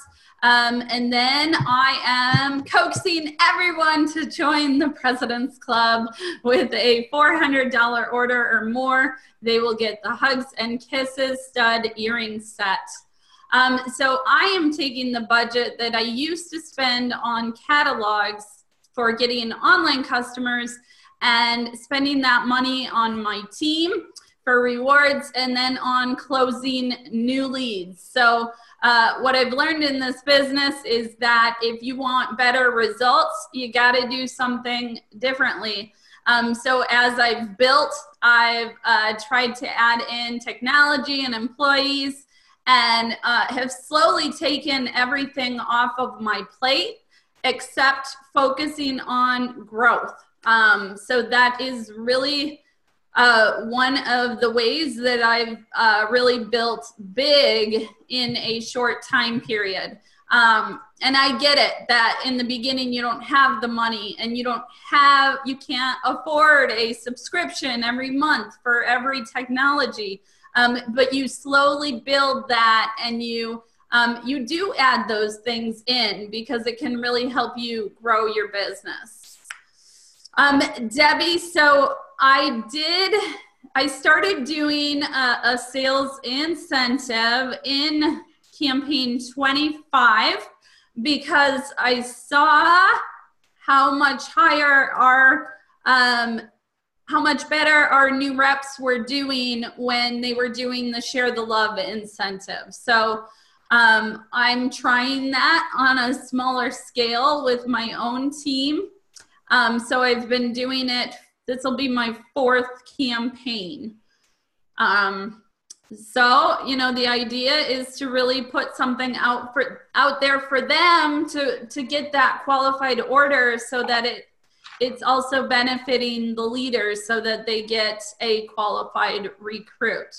S2: And then I am coaxing everyone to join the President's Club with a $400 order or more. They will get the Hugs and Kisses stud earring set. So I am taking the budget that I used to spend on catalogs for getting online customers and spending that money on my team for rewards and then on closing new leads. So what I've learned in this business is that if you want better results, you got to do something differently. So as I've built, I've tried to add in technology and employees and have slowly taken everything off of my plate except focusing on growth. So that is really one of the ways that I've really built big in a short time period. And I get it that in the beginning you don't have the money and you can't afford a subscription every month for every technology. But you slowly build that and you do add those things in because it can really help you grow your business. Debbie, so I started doing a sales incentive in campaign 25 because I saw how much better our new reps were doing when they were doing the Share the Love incentive. So I'm trying that on a smaller scale with my own team. So I've been doing it. This will be my 4th campaign. So, you know, the idea is to really put something out there for them to get that qualified order so that it's also benefiting the leaders so that they get a qualified recruit.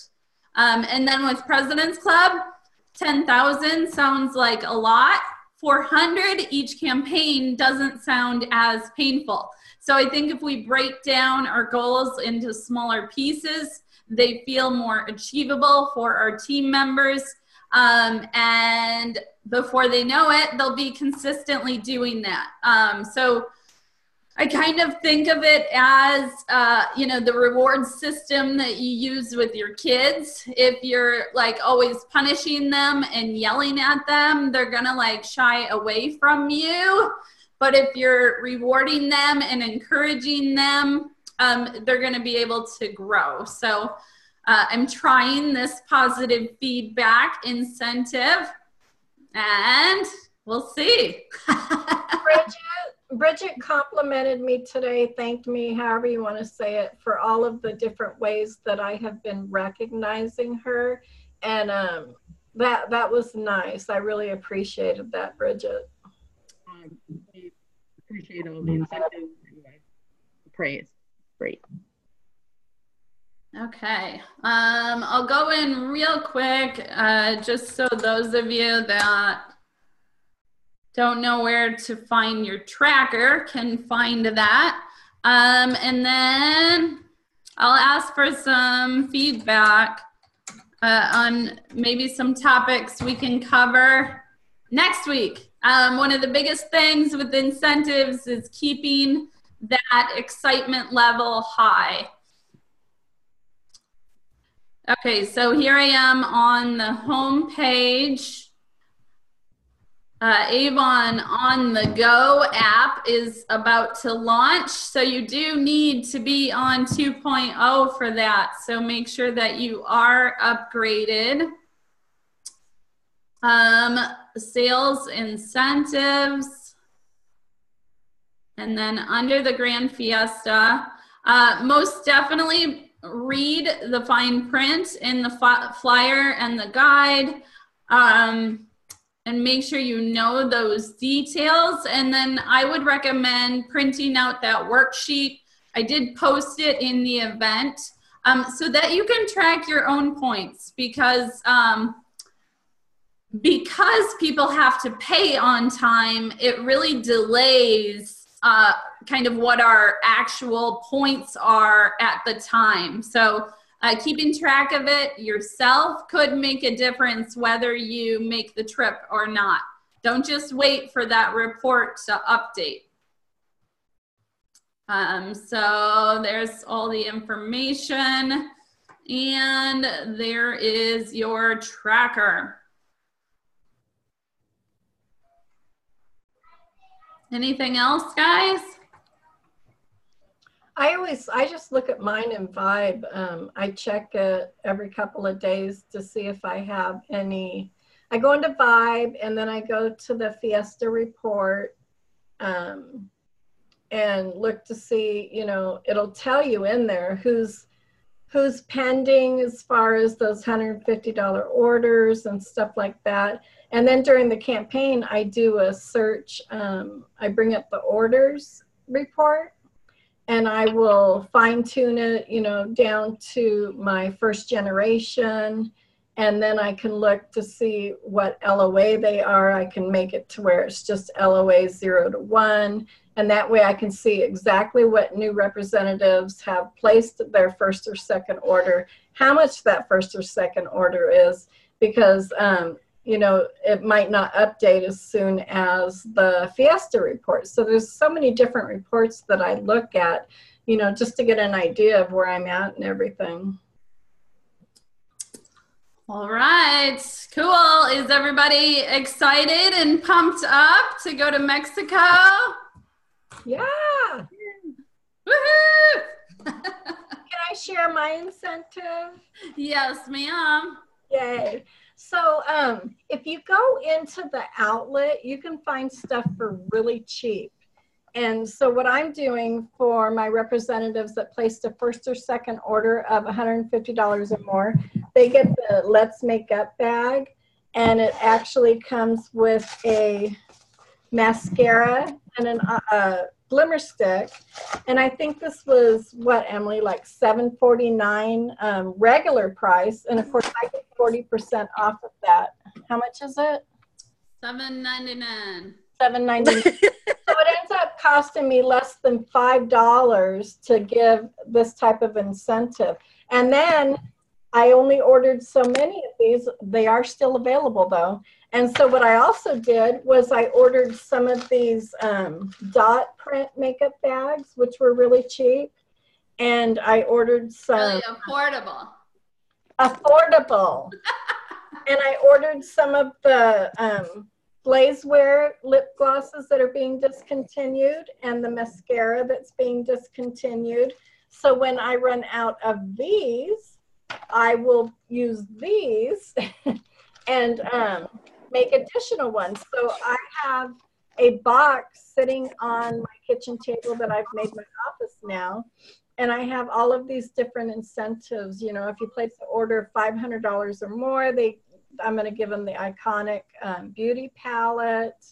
S2: And then with President's Club, 10,000 sounds like a lot. 400 each campaign doesn't sound as painful. So I think if we break down our goals into smaller pieces, they feel more achievable for our team members. And before they know it, they'll be consistently doing that. So I kind of think of it as, you know, the reward system that you use with your kids. If you're like always punishing them and yelling at them, they're gonna like shy away from you. But if you're rewarding them and encouraging them, they're gonna be able to grow. So I'm trying this positive feedback incentive and we'll see.
S1: Bridget complimented me today, thanked me, however you want to say it, for all of the different ways that I have been recognizing her. And that was nice. I really appreciated that, Bridget.
S3: I appreciate all the incentives and praise. Great.
S2: Okay. I'll go in real quick, just so those of you that don't know where to find your tracker can find that. And then I'll ask for some feedback on maybe some topics we can cover next week. One of the biggest things with incentives is keeping that excitement level high. Okay, so here I am on the home page Avon On the Go app is about to launch, so you do need to be on 2.0 for that. So make sure that you are upgraded. Sales incentives. And then under the Grand Fiesta, most definitely read the fine print in the flyer and the guide. And make sure you know those details. And then I would recommend printing out that worksheet. I did post it in the event so that you can track your own points, because people have to pay on time, it really delays kind of what our actual points are at the time. So keeping track of it yourself could make a difference whether you make the trip or not. Don't just wait for that report to update. So there's all the information, and there is your tracker. Anything else, guys?
S1: I just look at mine in Vibe. I check it every couple of days to see if I have any. I go into Vibe and then I go to the Fiesta report and look to see, you know, it'll tell you in there who's pending as far as those $150 orders and stuff like that. And then during the campaign, I do a search. I bring up the orders report, and I will fine tune it, you know, down to my first generation. And then I can look to see what LOA they are. I can make it to where it's just LOA 0 to 1. And that way I can see exactly what new representatives have placed their first or second order, how much that first or second order is, because, you know, it might not update as soon as the Fiesta report. So there's so many different reports that I look at, you know, just to get an idea of where I'm at and everything.
S2: All right, cool. Is everybody excited and pumped up to go to Mexico?
S1: Yeah.
S2: Woohoo!
S1: Can I share my incentive?
S2: Yes, ma'am.
S1: Yay. So if you go into the outlet, you can find stuff for really cheap. And so what I'm doing for my representatives that placed a first or second order of $150 or more, they get the Let's Make Up bag, and it actually comes with a mascara and a glimmer stick. And I think this was, what, Emily, like $7.49 regular price. And of course, I get 40% off of that. How much is it?
S2: $7.99.
S1: $7.99. So it ends up costing me less than $5 to give this type of incentive. And then I only ordered so many of these. They are still available though. And so what I also did was I ordered some of these dot print makeup bags, which were really cheap. And I ordered some.
S2: Really affordable.
S1: Affordable. And I ordered some of the Glazewear lip glosses that are being discontinued and the mascara that's being discontinued. So when I run out of these, I will use these and make additional ones. So I have a box sitting on my kitchen table that I've made my office now. And I have all of these different incentives. You know, if you place an order of $500 or more, I'm going to give them the iconic beauty palette.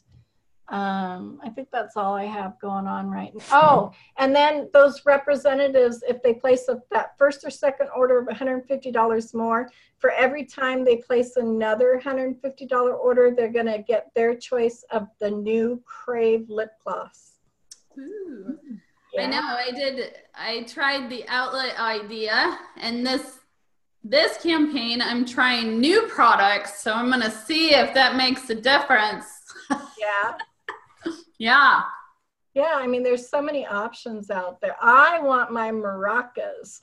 S1: I think that's all I have going on right now. Oh, and then those representatives, if they place that first or second order of $150 more, for every time they place another $150 order, they're going to get their choice of the new Crave lip gloss.
S2: Ooh.
S1: Yeah.
S2: I know, I tried the outlet idea, and this campaign, I'm trying new products, so I'm going to see if that makes a difference.
S1: Yeah.
S2: Yeah.
S1: Yeah, I mean, there's so many options out there. I want my maracas.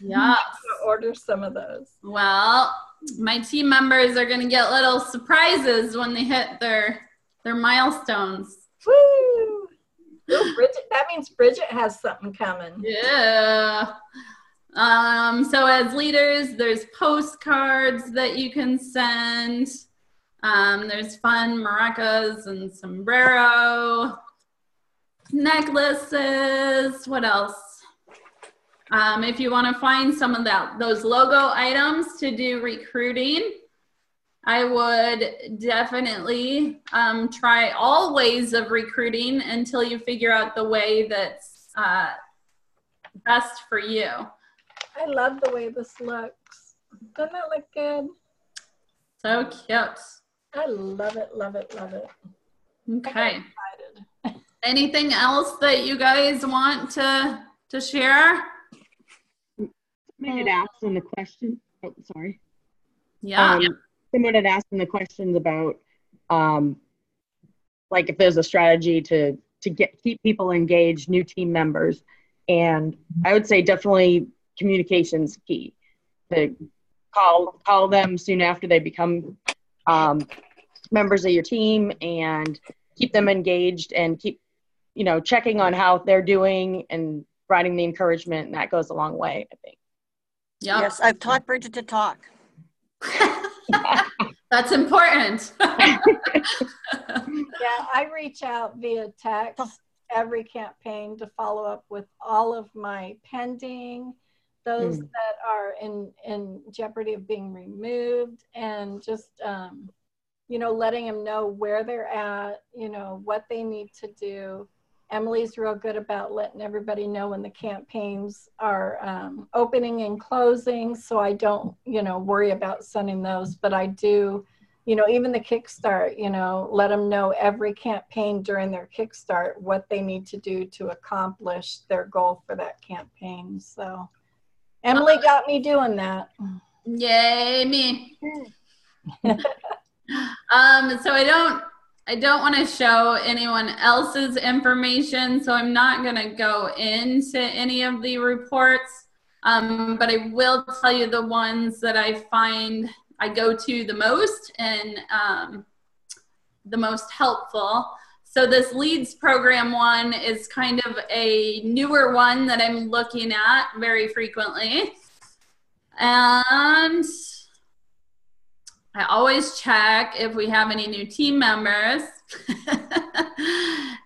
S2: Yeah.
S1: I'm gonna order some of those.
S2: Well, my team members are going to get little surprises when they hit their They're milestones.
S1: Woo! Ooh, Bridget, that means Bridget has something coming.
S2: Yeah. So as leaders, there's postcards that you can send. There's fun maracas and sombrero, necklaces. What else? If you want to find some of those logo items to do recruiting, I would definitely try all ways of recruiting until you figure out the way that's best for you.
S1: I love the way this looks. Doesn't that look good?
S2: So cute.
S1: I love it, love it, love it.
S2: Okay. Anything else that you guys want to share?
S3: Someone had asked in the question. Oh, sorry.
S2: Yeah.
S3: Someone had asked in the questions about, like, if there's a strategy to keep people engaged, new team members, and I would say definitely communication's key. To call them soon after they become members of your team and keep them engaged and keep, checking on how they're doing and providing the encouragement, and that goes a long way, I think.
S2: Yep.
S4: Yes, I've taught Bridget to talk.
S2: That's important.
S1: Yeah, I reach out via text every campaign to follow up with all of my pending, those that are in jeopardy of being removed, and just, letting them know where they're at, what they need to do. Emily's real good about letting everybody know when the campaigns are opening and closing, so I don't, worry about sending those, but I do, even the Kickstart, let them know every campaign during their Kickstart what they need to do to accomplish their goal for that campaign. So Emily got me doing that.
S2: Yay, me. So I don't want to show anyone else's information, so I'm not going to go into any of the reports, but I will tell you the ones that I find I go to the most and the most helpful. So this leads program one is kind of a newer one that I'm looking at very frequently. And I always check if we have any new team members.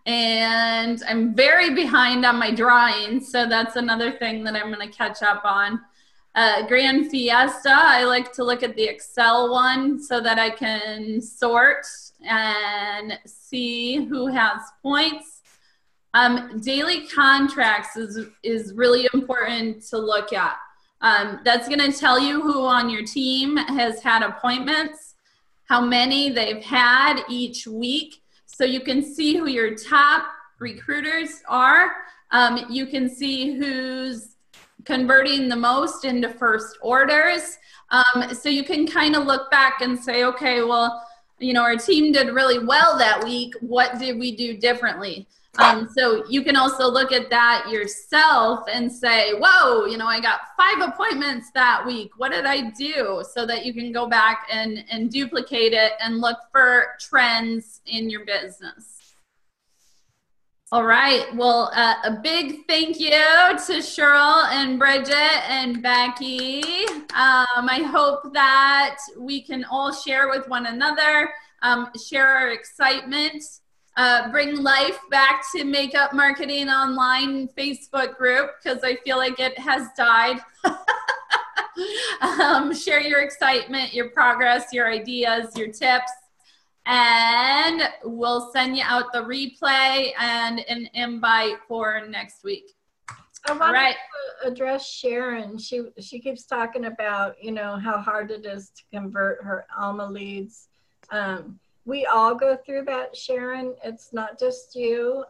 S2: And I'm very behind on my drawings, so that's another thing that I'm going to catch up on. Grand Fiesta, I like to look at the Excel one so that I can sort and see who has points. Daily contracts is really important to look at. That's going to tell you who on your team has had appointments, how many they've had each week, so you can see who your top recruiters are. You can see who's converting the most into first orders. So you can kind of look back and say, okay, well, our team did really well that week. What did we do differently? So you can also look at that yourself and say, whoa, I got 5 appointments that week. What did I do? So that you can go back and duplicate it and look for trends in your business. All right. Well, a big thank you to Cheryl and Bridget and Becky. I hope that we can all share with one another, share our excitement, bring life back to Makeup Marketing Online Facebook group, because I feel like it has died. Share your excitement, your progress, your ideas, your tips. And we'll send you out the replay and an invite for next week.
S1: I wanted to address Sharon. She keeps talking about, how hard it is to convert her Alma leads. We all go through that, Sharon. It's not just you.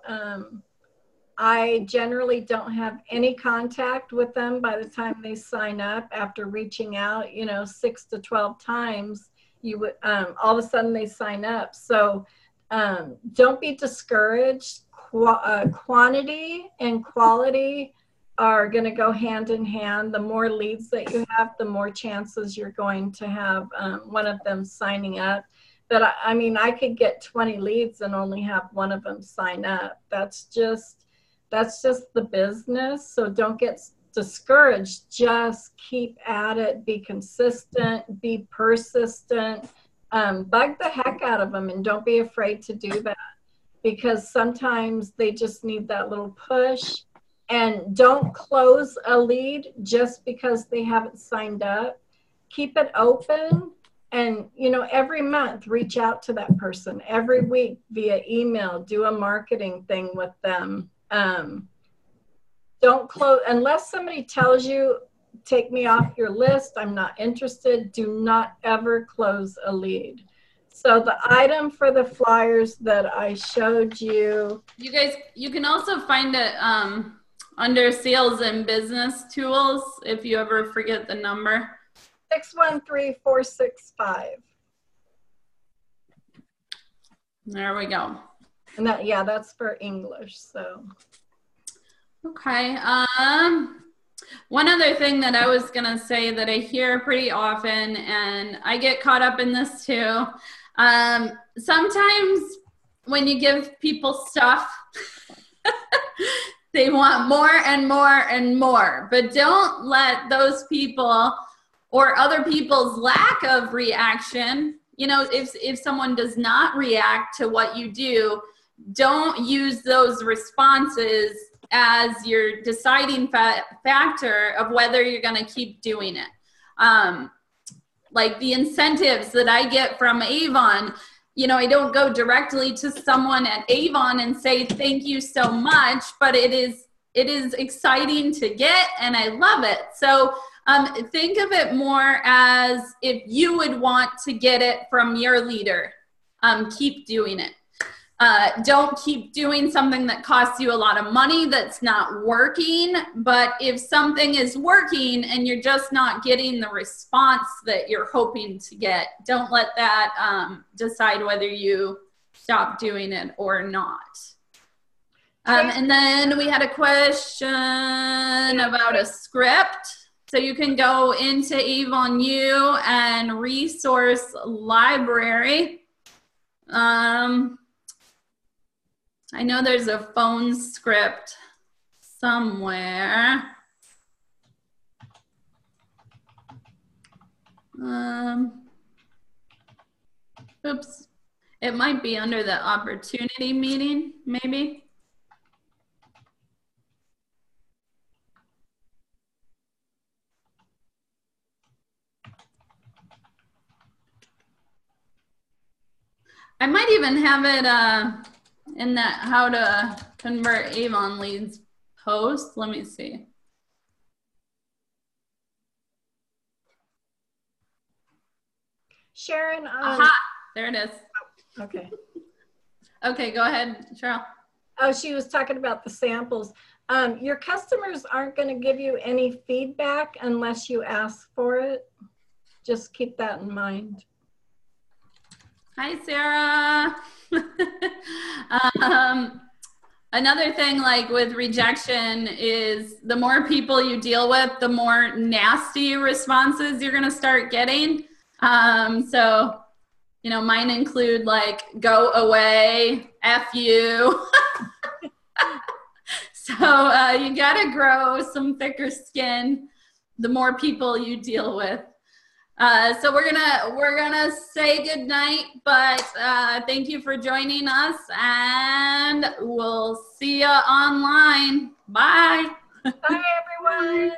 S1: I generally don't have any contact with them by the time they sign up after reaching out, 6 to 12 times. You would all of a sudden they sign up. So don't be discouraged. Quantity and quality are going to go hand in hand. The more leads that you have, the more chances you're going to have one of them signing up. that I mean, I could get 20 leads and only have one of them sign up. That's just the business. So don't get discouraged. Just keep at it. Be consistent. Be persistent. Bug the heck out of them, and don't be afraid to do that, because sometimes they just need that little push. And don't close a lead just because they haven't signed up. Keep it open. And, you know, every month, reach out to that person. Every week via email, do a marketing thing with them. Don't close, unless somebody tells you, take me off your list, I'm not interested. Do not ever close a lead. So the item for the flyers that I showed you.
S2: You guys, you can also find it under sales and business tools if you ever forget the number.
S1: 613465.
S2: There we go.
S1: And that, yeah, that's for English. So
S2: okay. One other thing that I was gonna say that I hear pretty often, and I get caught up in this too. Sometimes when you give people stuff, they want more and more and more, but don't let those people or other people's lack of reaction, you know, if someone does not react to what you do, don't use those responses as your deciding factor of whether you're going to keep doing it. Like the incentives that I get from Avon, you know, I don't go directly to someone at Avon and say, thank you so much, but it is exciting to get, and I love it. So think of it more as if you would want to get it from your leader. Keep doing it. Don't keep doing something that costs you a lot of money that's not working. But if something is working and you're just not getting the response that you're hoping to get, don't let that decide whether you stop doing it or not. And then we had a question about a script. So you can go into Avon U and resource library. I know there's a phone script somewhere. Oops. It might be under the opportunity meeting, maybe. I might even have it in that how to convert Avon leads post. Let me see.
S1: Sharon.
S2: Aha, there it is.
S1: Okay.
S2: Okay, go ahead, Cheryl.
S1: Oh, she was talking about the samples. Your customers aren't going to give you any feedback unless you ask for it. Just keep that in mind.
S2: Hi, Sarah. Another thing, like with rejection, is the more people you deal with, the more nasty responses you're going to start getting. So, you know, mine include like, go away, F you. So you got to grow some thicker skin the more people you deal with. So we're gonna say good night, but thank you for joining us, and we'll see you online. Bye.
S1: Bye, everyone.